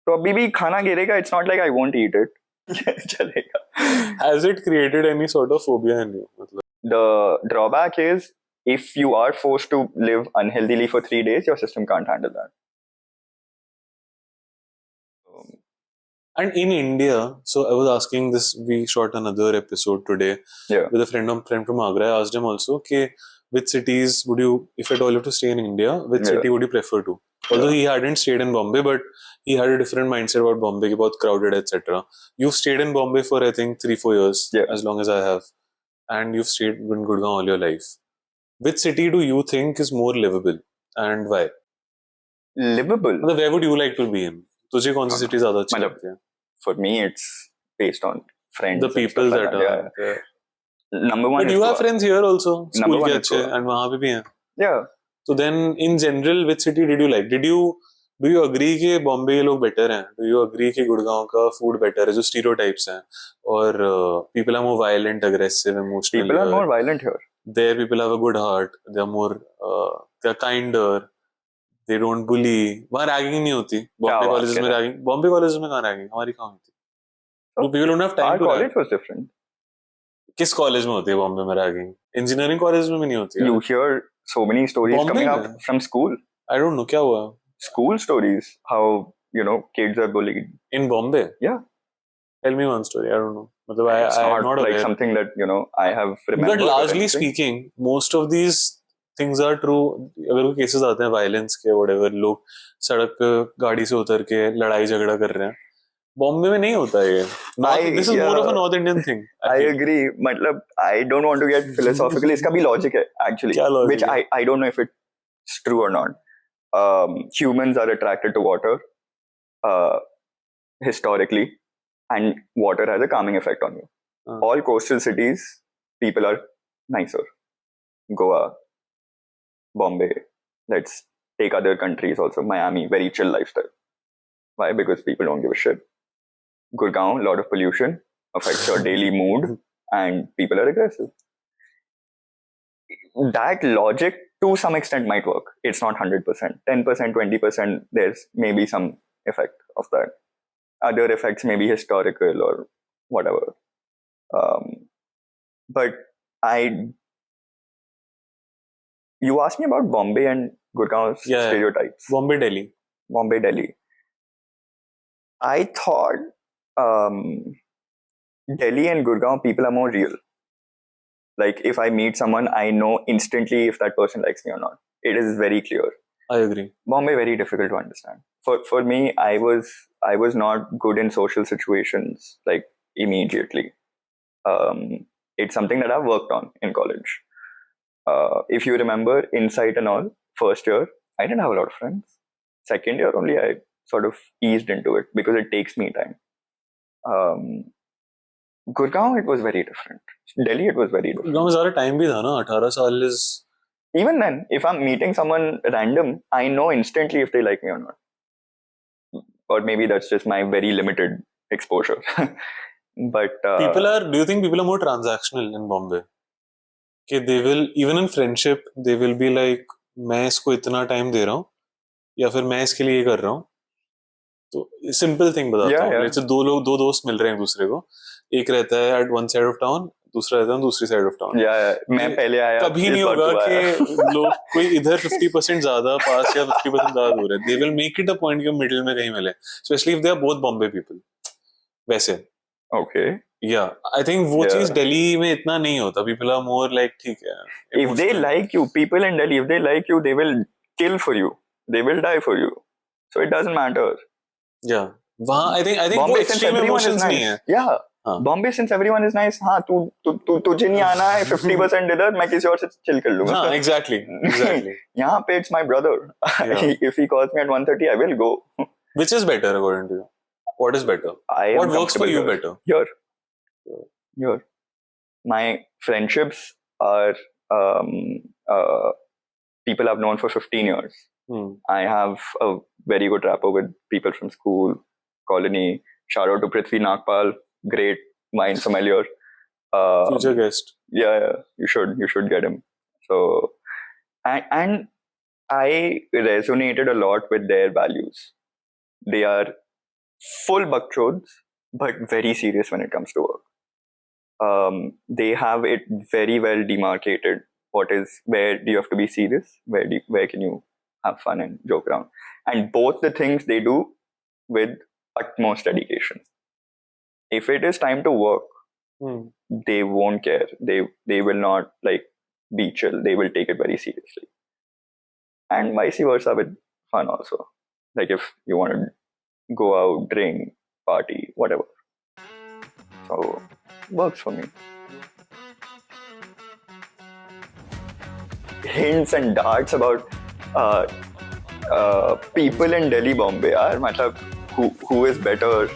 तो अभी भी खाना गिरेगा. It's not like I won't eat it. चलेगा. Has it created any sort of phobia in you? मतलब, The drawback is if you are forced to live unhealthily for 3 days, your system can't handle that. and in India, so I was asking this. We shot another episode today Yeah. with a friend from Agra. I asked him also, okay, which cities would you, if at all you have to stay in India, which Yeah. city would you prefer to? Although he hadn't stayed in Bombay, but he had a different mindset about Bombay, about crowded, etc. You've stayed in Bombay for I think 3-4 years, Yeah. as long as I have, and you've stayed in Gurgaon all your life. Which city do you think is more livable, and why? Livable. मतलब where would you like to be in? तुझे कौन सी city ज़्यादा अच्छी मतलब, लगती है? For me, it's based on friends. The and people stuff like that that. are Yeah. there. Number one But is you have Goa. friends here also. Number School one के is अच्छे Goa. and वहाँ पे भी हैं. Yeah. So then, in general, which city did you like? Do you agree कि बॉम्बे लोग better हैं? Do you agree कि गुड़गांव का food better है? जो stereotypes हैं, और people are more violent, aggressive, emotional. People are more violent here. There, people have a good heart. They are more, they are kinder. They don't bully. वहाँ ragging नहीं होती. बॉम्बे बात colleges कर में रहा है? ragging. बॉम्बे colleges में कहाँ ragging? हमारी कहाँ होती? So people don't have time Our to rag. college was different. किस कॉलेज में होती है बॉम्बे में रैगिंग? इंजीनियरिंग कॉलेज में भी नहीं होती है. You hear so many stories Bombay coming में? up from school. I don't know क्या हुआ School stories, how, kids are bullied. in Bombay. Yeah. Tell me one story. I don't know. मतलब It's I am not not like aware. something that, I have remembered. But or largely anything. speaking, most of these things are true. अगर कोई cases आते हैं violence के, whatever, लोग सड़क पे गाड़ी से उतर के लड़ाई झगड़ा कर रहे हैं, बॉम्बे में नहीं होता ये. This is more of a North Indian thing. I agree. मतलब, I don't want to get philosophical. इसका भी logic है, actually. क्या logic which है? I don't know if it's true or not. Humans are attracted to water, historically, and water has a calming effect on you. All coastal cities, people are nicer. Goa, Bombay, let's take other countries also. Miami, very chill lifestyle. Why? Because people don't give a shit. Gurgaon, a lot of pollution, affects your daily mood, and people are aggressive. That logic, to some extent, might work. It's not 100%. 10%, 20%, there's maybe some effect of that. Other effects may be historical or whatever. But you asked me about Bombay and Gurgaon's stereotypes. Bombay, Delhi. I thought Delhi and Gurgaon people are more real. Like, if I meet someone, I know instantly if that person likes me or not. It is very clear. I agree. Bombay, very difficult to understand. For me, I was not good in social situations, like, immediately. It's something that I've worked on in college. If you remember, Insight and all, first year, I didn't have a lot of friends. Second year only, I sort of eased into it because it takes me time. Gurgaon, it was very different. Delhi, it was very different. Gurgaon में ज़्यादा time भी था ना, 18 साल is... Even then, if I'm meeting someone random, I know instantly if they like me or not. Or maybe that's just my very limited exposure. But do you think people are more transactional in Bombay? कि they will, even in friendship, they will be like, मैं इसको इतना time दे रहा हूँ, या फिर मैं इसके लिए ये कर रहा हूँ. तो सिंपल थिंग बताता हूँ. जैसे दो दोस्त मिल रहे हैं एक दूसरे को, एक रहता है at one side of town, दूसरा रहता है दूसरी साइड ऑफ टाउन. मैं पहले आया, कभी नहीं होगा कि लोग कोई इधर 50% ज्यादा पास या 50% ज्यादा दूर है. They will make it a point कि मिडिल में कहीं मिले, especially if they are both Bombay people. वैसे. Okay. Yeah, I think वो चीज दिल्ली में इतना नहीं होता. People are more like, ठीक है. If they like you, people in Delhi, if they like you, they will kill for you. They will die for you. So it doesn't matter. Yeah. वहाँ I think वो extreme emotions नहीं है. Yeah. Bombay, since everyone is nice, हाँ तुझे नहीं आना है 50% इधर, मैं किसी और से chill कर लूँगा. हाँ, exactly. यहाँ पे it's my brother. If he calls me at 1:30, I will go. Which is better according to you? What is better? What works for you better? Here. My friendships are people I've known for 15 years. I have a very good rapport with people from school, colony. Shout out to Prithvi Nagpal, great mind sommelier. Future guest. Yeah, you should get him. So, and I resonated a lot with their values. They are full bakchods, but very serious when it comes to work. They have it very well demarcated. What is, where do you have to be serious? Where can you have fun and joke around? And both the things they do with utmost dedication. If it is time to work, they won't care. They will not like be chill. They will take it very seriously. And vice versa with fun also. Like if you want to go out, drink, party, whatever. So works for me. Hints and darts about people in Delhi, Bombay. Matlab, who is better